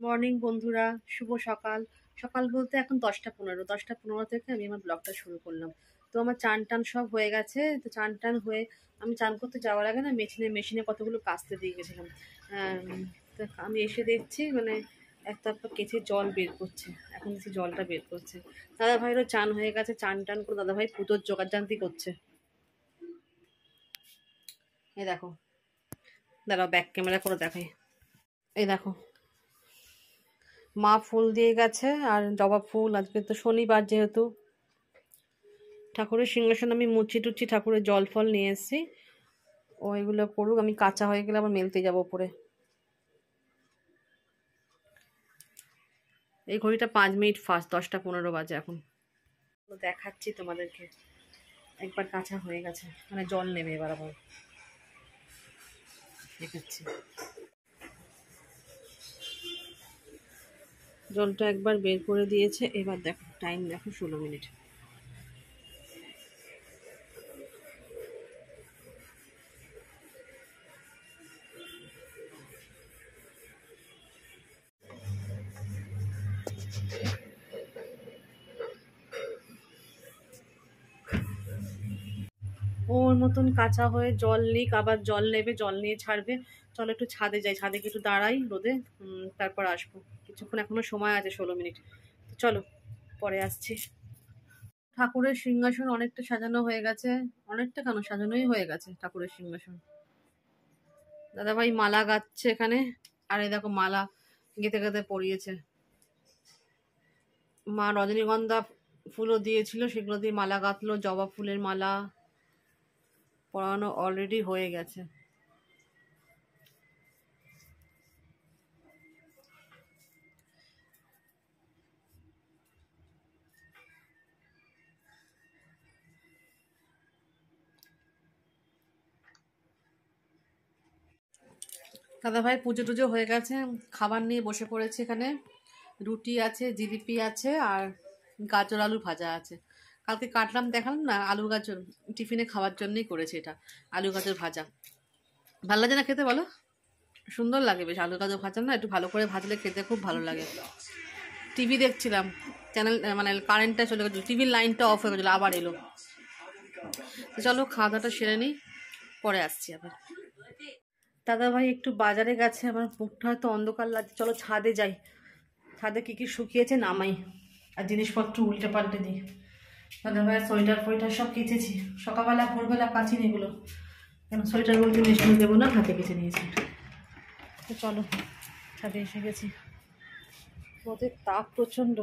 Morning বন্ধুরা, শুভ সকাল। সকাল বলতে এখন 10টা 15, 10টা 15 থেকে আমি আমার ব্লগটা শুরু করলাম। তো আমার চান টান সব হয়ে গেছে। তো চান টান হয়ে আমি চান করতে যাওয়ার আগে না মেশিনে কতগুলো কাচতে দিয়ে গেছিলাম। তো আমি এসে দেখছি মানে একটা কেচে জল বের করছে। এখন দেখছি জলটা বের করছে। দাদা ভাইয়েরও চান হয়ে গেছে, চান টান করে দাদা ভাই পুজোর জোগাড়জান্তি করছে। এই দেখো, দাঁড়াও ব্যাক ক্যামেরা করে দেখাই। এই দেখো, মা ফুল দিয়ে গেছে আর জবা ফুল। আজকে তো শনিবার, যেহেতু ঠাকুরের সিংহাসন আমি মুছি টুচ্ছি, ঠাকুরের জল ফল নিয়ে এসেছি। ওইগুলো করুক, আমি কাঁচা হয়ে গেলে আবার মেলতে যাবো উপরে। এই ঘড়িটা 5 মিনিট ফাস্ট, 10টা 15 বাজে এখন। দেখাচ্ছি তোমাদেরকে, একবার কাঁচা হয়ে গেছে, মানে জল নেবে এবার আবার দেখাচ্ছি। জলটা একবার বের করে দিয়েছে, এবার দেখো টাইম, দেখো 16 মিনিট। ওর মতন কাঁচা হয়ে জল নিক, আবার জল নেবে, জল নিয়ে ছাড়বে। চলো একটু ছাদে যাই, ছাদে একটু দাঁড়াই রোদে, তারপর আসবো। কিছুক্ষণ এখনো সময় আছে, 16 মিনিট। চলো পরে আসছি। ঠাকুরের সিংহাসন অনেকটা সাজানো হয়ে গেছে। অনেকটা কেন, সাজানোই হয়ে গেছে ঠাকুরের সিংহাসন। দাদাভাই মালা গাচ্ছে এখানে, আর এই দেখো মালা গেঁথে গেঁথে পরিয়েছে। মা রজনীগন্ধা ফুলও দিয়েছিল, সেগুলো দিয়ে মালা গাঁথলো। জবা ফুলের মালা পরানো অলরেডি হয়ে গেছে। দাদাভাই পুজো টুজো হয়ে গেছে, খাবার নিয়ে বসে পড়েছে এখানে। রুটি আছে, জিলিপি আছে, আর গাজর আলু ভাজা আছে। কালকে কাটলাম, দেখালাম না, আলু গাজর টিফিনে খাওয়ার জন্যই করেছে এটা। আলু গাজর ভাজা ভালো লাগে না খেতে, বলো? সুন্দর লাগে বেশ, আলু গাজর ভাজা না একটু ভালো করে ভাজলে খেতে খুব ভালো লাগে। টিভি দেখছিলাম, চ্যানেল মানে কারেন্টটা চলে গেছিলো, টিভির লাইনটা অফ হয়ে গেছিলো, আবার এলো। তো চলো খাওয়া দাওয়াটা সেরে নিই, পরে আসছি আবার। দাদা ভাই একটু বাজারে গেছে, আমার মুখটা হয়তো অন্ধকার লাগছে। চলো ছাদে যাই, ছাদে কী কী শুকিয়েছে নামাই, আর জিনিসপত্র উল্টে পাল্টে দিই। দাদা ভাইয়ের সোয়েটার ফোয়েটার সব কেচেছি, সকালবেলা ভোরবেলা কাচিনি এগুলো, কেন সোয়েটারগুলো মেশিনে দেবো না, হাতে কেচে নিয়েছি। তো চলো ছাদে এসে গেছি। রোদের তাপ প্রচণ্ড।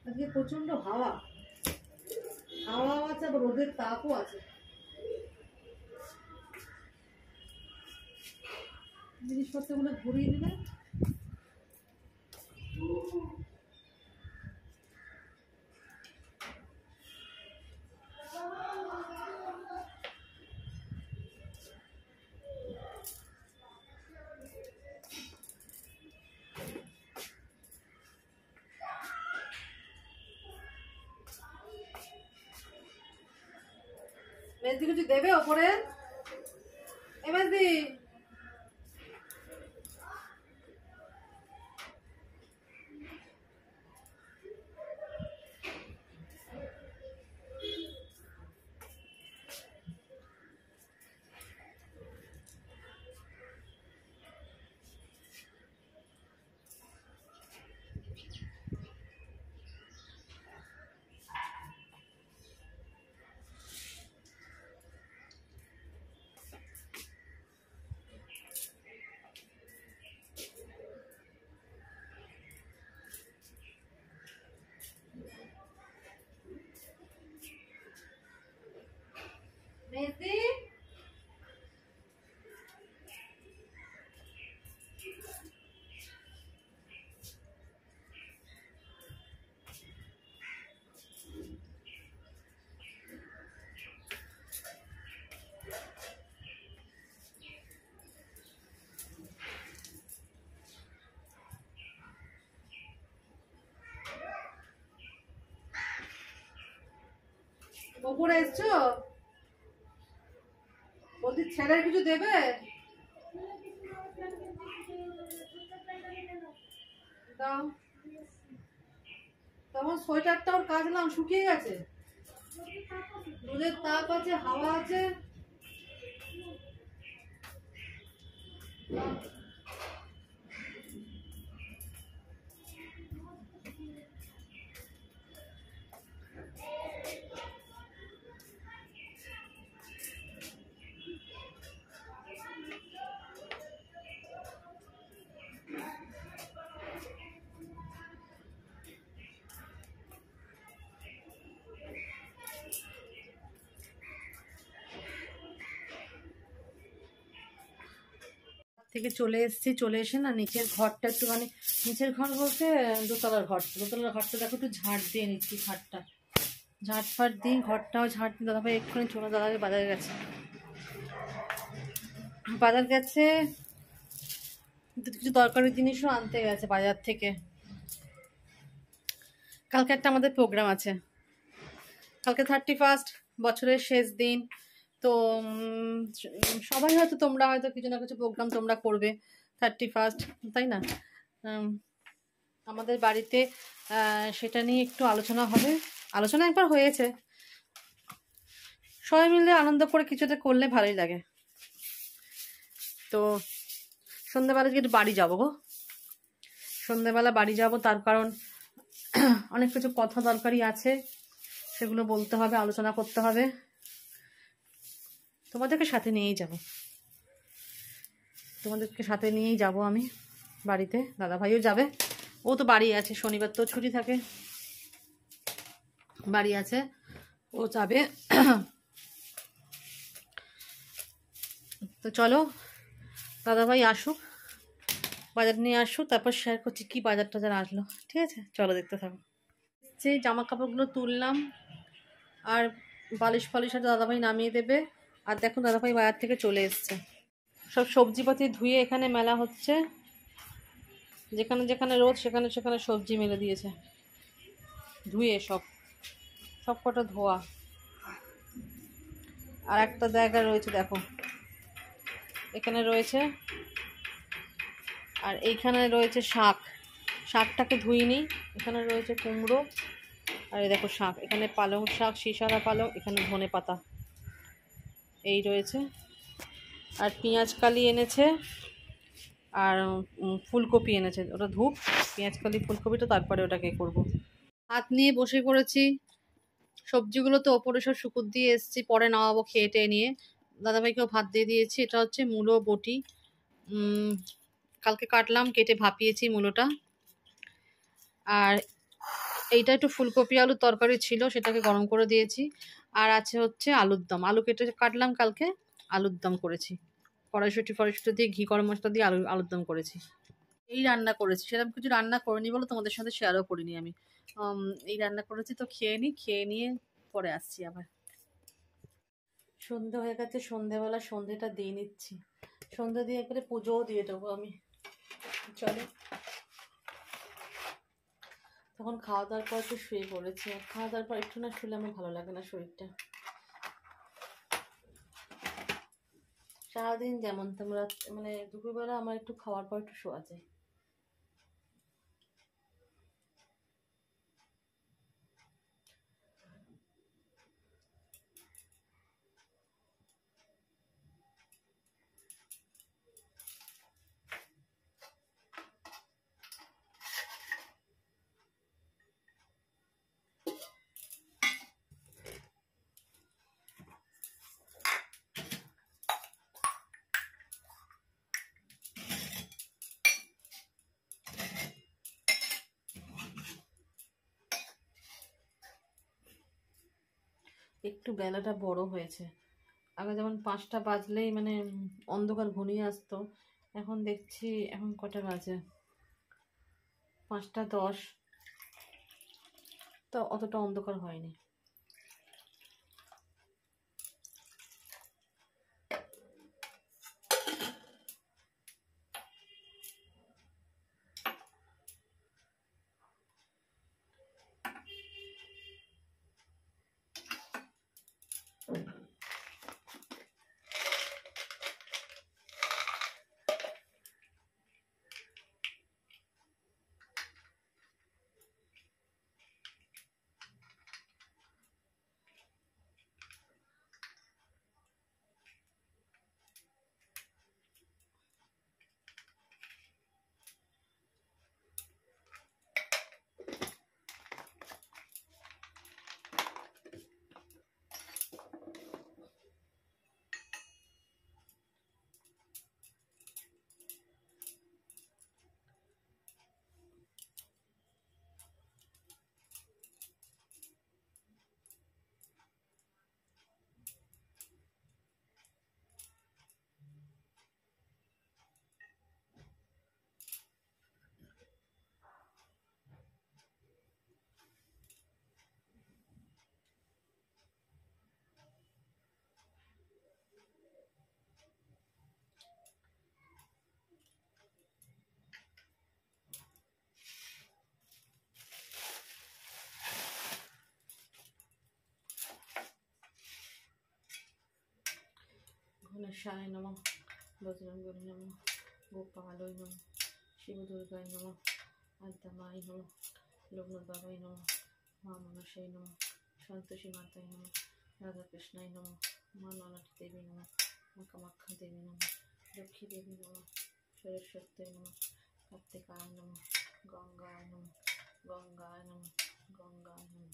আজকে প্রচণ্ড হাওয়া হাওয়া আছে, আবার রোদের তাপও আছে। জিনিসপত্রগুলো ঘুরিয়ে দিলে মেজদি কিছু দেবে ওপরে? এ মেজদি, মেজদি, ওপরে এসছো? বলছি ছেলের কিছু দেবে? দাও। তখন সোয়েটারটা ওর কাচলাম, শুকিয়ে গেছে। রোদের তাপ আছে, হাওয়া আছে। থেকে চলে এসেছি, চলে এসে না নিচের ঘরটা একটুখানি, নিচের ঘর বলতে দোতলার ঘরটা দেখো একটু ঝাঁট দিয়ে নিচ্ছি। ঝাঁট ফাট দিই, ঘরটাও ঝাঁট দিয়ে। দাদাভাই এক্ষুনি চলে, দাদাভাই বাজার গেছে কিছু দরকারি জিনিসও আনতে গেছে বাজার থেকে। কালকে একটা আমাদের প্রোগ্রাম আছে, কালকে 31 বছরের শেষ দিন। তো সবাই হয়তো, তোমরা হয়তো কিছু না কিছু প্রোগ্রাম তোমরা করবে 31, তাই না? আমাদের বাড়িতে সেটা নিয়ে একটু আলোচনা হবে। আলোচনা একবার হয়েছে, সবাই মিলে আনন্দ করে কিছুটা করলে ভালোই লাগে। তো সন্ধ্যেবেলা একটু বাড়ি যাবো গো, সন্ধ্যেবেলা বাড়ি যাব। তার কারণ অনেক কিছু কথা দরকারি আছে, সেগুলো বলতে হবে, আলোচনা করতে হবে। তোমাদেরকে সাথে নিয়েই যাব, আমি বাড়িতে। দাদাভাইও যাবে, ও তো বাড়ি আছে, শনিবার তো ছুটি থাকে, বাড়ি আছে, ও যাবে। তো চলো দাদাভাই আসুক, বাজার নিয়ে আসুক, তারপর শেয়ার করছি কি বাজার টাজার আসলো। ঠিক আছে, চলো দেখতে থাকো। যে জামা কাপড়গুলো তুললাম, আর বালিশ ফালিশ হয়তো দাদাভাই নামিয়ে দেবে। আর দেখুন দাদাভাই বাজার থেকে চলে এসছে, সব সবজিপাতি ধুয়ে এখানে মেলা হচ্ছে। যেখানে যেখানে রোদ সেখানে সেখানে সবজি মেলে দিয়েছে, ধুয়ে সব কটা ধোয়া। আর একটা জায়গায় রয়েছে, দেখো এখানে রয়েছে, আর এইখানে রয়েছে শাকটাকে ধুইনি। এখানে রয়েছে কুমড়ো, আর এই দেখো শাক, এখানে পালং শাক, শিশারা পালং, এখানে ধনে পাতা এই রয়েছে। আর পেঁয়াজ কালি এনেছে, আর ফুলকপি এনেছে, ওটা ধূপ, পেঁয়াজ কালি ফুলকপিটা, তারপরে ওটাকে করব। হাত নিয়ে বসে পড়েছি, সবজিগুলো তো ওপরে সব শুকুর দিয়ে এসেছি, পরে নামাবো খেয়ে টেয়ে নিয়ে। দাদাভাইকেও ভাত দিয়ে দিয়েছি। এটা হচ্ছে মূলো বটি, কালকে কাটলাম, কেটে ভাপিয়েছি মূলোটা। আর এইটা একটু ফুলকপি আলুর তরকারি ছিল, সেটাকে গরম করে দিয়েছি। আর আছে হচ্ছে আলুর দম, আলু কেটে কাটলাম কালকে, আলুর দম করেছি। কড়াইশুঁটি দিয়ে ঘি গরম মশলা দিয়ে আলুর দম করেছি। এই রান্না করেছি, সেরকম কিছু রান্না করিনি বলে তোমাদের সাথে শেয়ারও করিনি আমি। এই রান্না করেছি, তো খেয়ে নিয়ে পরে আসছি আবার। সন্ধে হয়ে গেছে, সন্ধেবেলা সন্ধেটা দিয়ে নিচ্ছি, সন্ধে দিয়ে করে পুজোও দিয়ে দেবো আমি। চলো, তখন খাওয়া দাওয়ার পর একটু শুয়ে পড়েছি। আর খাওয়া দাওয়ার পর একটু না শুলে আমার ভালো লাগে না শরীরটা। সারাদিন যেমন তোমরা, মানে দুপুরবেলা আমার একটু খাওয়ার পর একটু শোয়া যায়। একটু বেলাটা বড় হয়েছে, আগে যেমন 5টা বাজলেই মানে অন্ধকার ঘনিয়ে আসতো, এখন দেখছি এখন কটা বাজে, 5টা 10, তো অতটা অন্ধকার হয়নি। গণেশায় নমঃ, বজরঙ্গবলী নমঃ, গোপালয় নমঃ, শিবদুর্গায় নমঃ, আদ্যামায় নমঃ, লোকনাথ বাবায় নমঃ, মা মনসায় নমঃ, সন্তোষী মাতায় নমঃ, রাধাকৃষ্ণায় নমঃ, মা নলাটি দেবী নমঃ, মা কামাখ্যা দেবী নমঃ, লক্ষ্মী দেবী নমঃ, সরস্বতী নমঃ, কার্তিকায় নমঃ, গঙ্গায় নমঃ, গঙ্গায় নমঃ, গঙ্গায় নমঃ।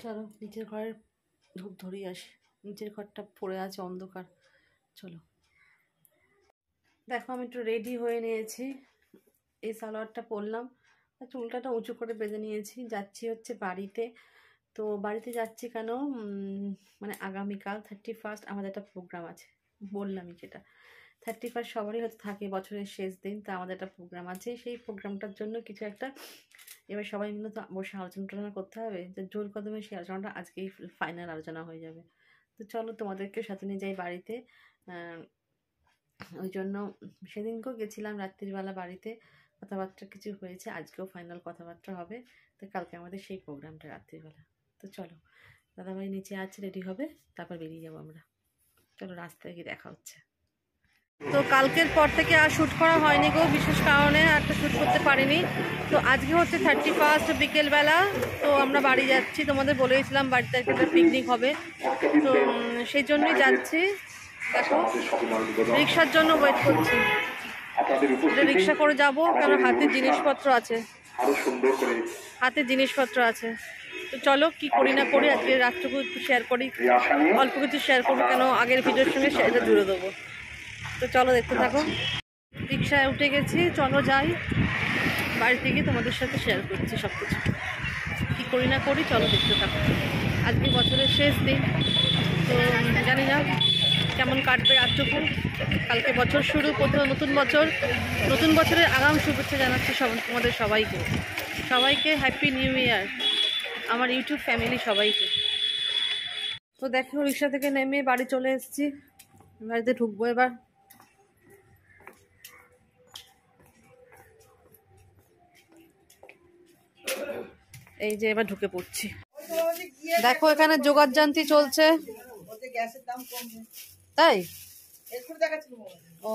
চলো নিচের ঘরের ধূপ ধরিয়ে আসি, নিচের ঘরটা পড়ে আছে অন্ধকার। চলো, দেখো আমি একটু রেডি হয়ে নিয়েছি, এই সালোয়ারটা পরলাম, চুলটাটা উঁচু করে বেঁধে নিয়েছি, যাচ্ছি হচ্ছে বাড়িতে। তো বাড়িতে যাচ্ছি কেন, মানে আগামীকাল 31 আমাদের একটা প্রোগ্রাম আছে, বললামই যেটা 31 সবারই হয়তো থাকে, বছরের শেষ দিন, তা আমাদের একটা প্রোগ্রাম আছে, সেই প্রোগ্রামটার জন্য কিছু একটা এবার সবাই মিলে তো বসে আলোচনা করতে হবে, যে জোর কদমে সেই আলোচনাটা আজকেই ফাইনাল আলোচনা হয়ে যাবে। তো চলো তোমাদেরকে সাথে নিয়ে যাই বাড়িতে। ওই জন্য সেদিনকেও গেছিলাম রাত্রিবেলা বাড়িতে, কথাবার্তা কিছু হয়েছে, আজকেও ফাইনাল কথাবার্তা হবে, তো কালকে আমাদের সেই প্রোগ্রামটা রাত্রিবেলা। তো চলো, দাদাভাই নিচে আছে, রেডি হবে, তারপর বেরিয়ে যাবো আমরা। চলো, রাস্তায় গিয়ে দেখা হচ্ছে। তো কালকের পর থেকে আর শ্যুট করা হয়নি গো, বিশেষ কারণে আর তো শ্যুট করতে পারিনি। তো আজকে হচ্ছে 31 বিকেলবেলা, তো আমরা বাড়ি যাচ্ছি, তোমাদের বলেছিলাম বাড়িতে একটা পিকনিক হবে, তো সেই জন্যই যাচ্ছি। দেখো রিক্সার জন্য ওয়েট করছি, রিক্সা করে যাবো, কেন হাতের জিনিসপত্র আছে, হাতের জিনিসপত্র আছে। তো চলো কি করি না করি আজকে রাতটুকু একটু শেয়ার করি, অল্প কিছু শেয়ার করবো, কেন আগের ভিডিওর সঙ্গে সেটা জুড়ে দেবো। তো চলো দেখতে থাকো, রিক্সায় উঠে গেছি, চলো যাই বাড়িতে গিয়ে তোমাদের সাথে শেয়ার করছি সব কিছু, কী করি না করি, চলো দেখতে থাকো। আজকে বছরের শেষ দিন, তো জানি না কেমন কাটবে রাতটুকু, কালকে বছর শুরু, প্রথম নতুন বছর, নতুন বছরের আগাম শুভেচ্ছা জানাচ্ছি তোমাদের সবাইকে, সবাইকে হ্যাপি নিউ ইয়ার, আমার ইউটিউব ফ্যামিলি সবাইকে। তো দেখো রিক্সা থেকে নেমে বাড়ি চলে এসেছি, বাড়িতে ঢুকবো এবার। এই যে এবার ঢুকে পড়ছি, দেখো এখানে জোগাড়যন্ত্রী চলছে, তাই ও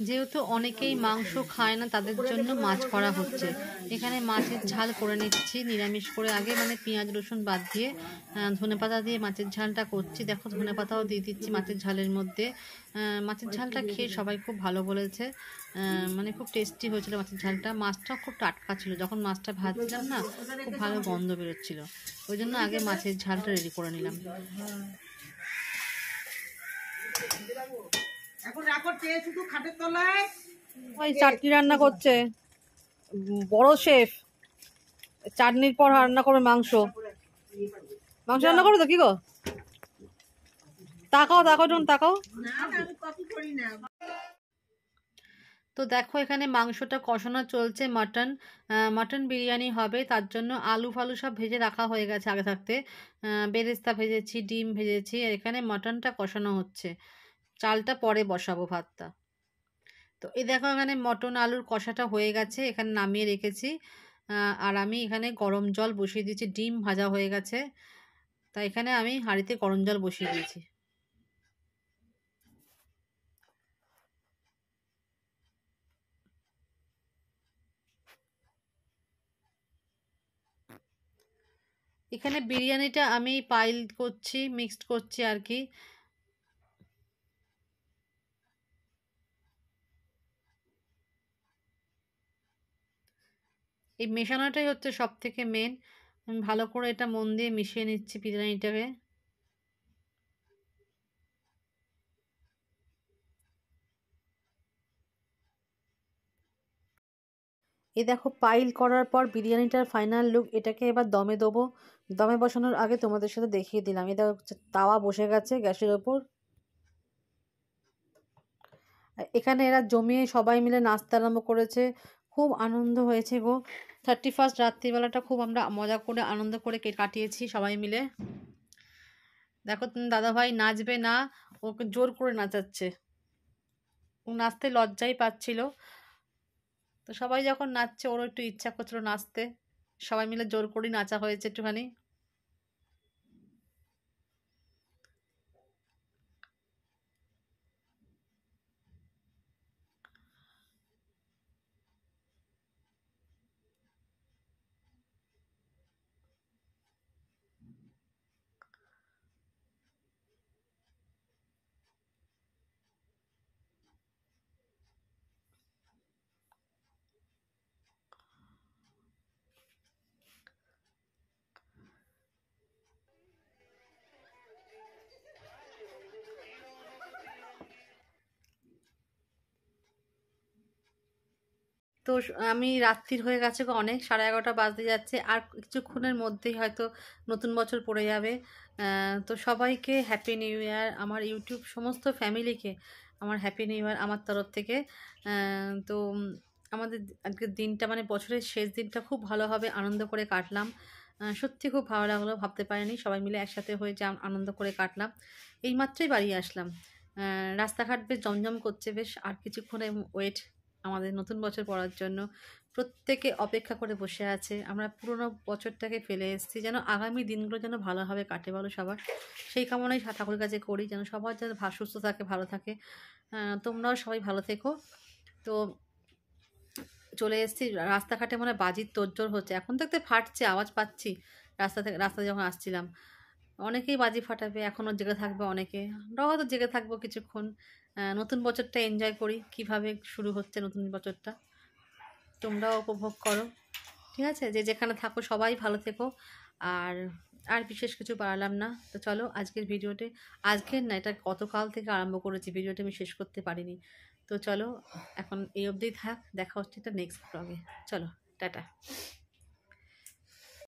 যেহেতু অনেকেই মাংস খায় না, তাদের জন্য মাছ করা হচ্ছে। এখানে মাছের ঝাল করে নিচ্ছি নিরামিষ করে, আগে মানে পেঁয়াজ রসুন বাদ দিয়ে ধনেপাতা দিয়ে মাছের ঝালটা করছি। দেখো ধনেপাতাও দিয়ে দিচ্ছি মাছের ঝালের মধ্যে। মাছের ঝালটা খেয়ে সবাই খুব ভালো বলেছে, মানে খুব টেস্টি হয়েছিল মাছের ঝালটা, মাছটাও খুব টাটকা ছিল, যখন মাছটা ভাজছিলাম না খুব ভালো গন্ধ বেরোচ্ছিল, ওই জন্য আগে মাছের ঝালটা রেডি করে নিলাম। ওই চাটনি রান্না করছে বড় শেফ, চাটনির পর রান্না করবে মাংস, মাংস রান্না করবে তো কি গো, তাকাও তাকাও যখন তাকাও। তো দেখো এখানে মাংসটা কষানো চলছে, মাটন বিরিয়ানি হবে, তার জন্য আলু ফালু সব ভেজে রাখা হয়ে গেছে আগে থাকতে, বেরেস্তা ভেজেছি, ডিম ভেজেছি, আর এখানে মাটনটা কষানো হচ্ছে, চালটা পরে বসাবো, ভাতটা। তো এই দেখো এখানে মটন আলুর কষাটা হয়ে গেছে, এখানে নামিয়ে রেখেছি, আর আমি এখানে গরম জল বসিয়ে দিয়েছি, ডিম ভাজা হয়ে গেছে, তাই এখানে আমি হাঁড়িতে গরম জল বসিয়ে দিয়েছি। এখানে বিরিয়ানিটা আমি পাইল করছি, মিক্সড করছি আর কি। এই মেশানোটাই হচ্ছে সব থেকে মেন। আমি ভালো করে এটা মন দিয়ে মিশিয়ে নিচ্ছি বিরিয়ানিটাকে। এই দেখো পাইল করার পর বিরিয়ানিটার ফাইনাল লুক। এটাকে এবার দমে দেবো। দমে বসানোর আগে তোমাদের সাথে দেখিয়ে দিলাম, এটা হচ্ছে তাওয়া বসে গেছে গ্যাসের ওপর। এখানে এরা জমিয়ে সবাই মিলে নাচতে আরম্ভ করেছে। খুব আনন্দ হয়েছে গো। 31st রাত্রিবেলাটা খুব আমরা মজা করে আনন্দ করে কাটিয়েছি সবাই মিলে। দেখো তুমি দাদাভাই নাচবে না, ওকে জোর করে নাচাচ্ছে। ও নাচতে লজ্জাই পাচ্ছিল। তো সবাই যখন নাচছে ওরও একটু ইচ্ছা করছিল নাচতে। সবাই মিলে জোর করেই নাচা হয়েছে একটুখানি। তো আমি রাত্রির হয়ে গেছে গো অনেক, 11:30 বাজতে যাচ্ছে। আর কিছুক্ষণের মধ্যেই হয়তো নতুন বছর পড়ে যাবে। তো সবাইকে হ্যাপি নিউ ইয়ার, আমার ইউটিউব সমস্ত ফ্যামিলিকে আমার হ্যাপি নিউ ইয়ার আমার তরফ থেকে। তো আমাদের আজকের দিনটা মানে বছরের শেষ দিনটা খুব ভালোভাবে আনন্দ করে কাটলাম। সত্যি খুব ভালো লাগলো, ভাবতে পারিনি সবাই মিলে একসাথে হয়ে যে আনন্দ করে কাটলাম। এইমাত্রই বাড়ি আসলাম। রাস্তাঘাট বেশ জমজম করছে, বেশ আর কিছুক্ষণে ওয়েট আমাদের নতুন বছর পড়ার জন্য। প্রত্যেকে অপেক্ষা করে বসে আছে। আমরা পুরনো বছরটাকে ফেলে এসেছি, যেন আগামী দিনগুলো যেন ভালোভাবে কাটে বলো সবার। সেই কামনাই ঠাকুরের কাছে করি, যেন সবার যেন সুস্থ থাকে, ভালো থাকে। তোমরাও সবাই ভালো থেকো। তো চলে এসেছি রাস্তাঘাটে, মানে বাজির তোড়জোড় হচ্ছে। এখন দেখতে ফাটছে, আওয়াজ পাচ্ছি রাস্তায় যখন আসছিলাম। অনেকেই বাজি ফাটাবে, এখনও জেগে থাকবে অনেকে। আমরাও হয়তো জেগে থাকবো কিছুক্ষণ। নতুন বছরটা এনজয় করি, কিভাবে শুরু হচ্ছে নতুন বছরটা তোমরাও উপভোগ করো। ঠিক আছে, যে যেখানে থাকো সবাই ভালো থেকো। আর আর বিশেষ কিছু বাড়ালাম না। তো চলো আজকের ভিডিওতে, আজকের না এটা গতকাল থেকে আরম্ভ করেছি ভিডিওটা, আমি শেষ করতে পারিনি। তো চলো এখন এই অবধিই থাক, দেখা হচ্ছে এটা নেক্সট ব্লগে। চলো টাটা।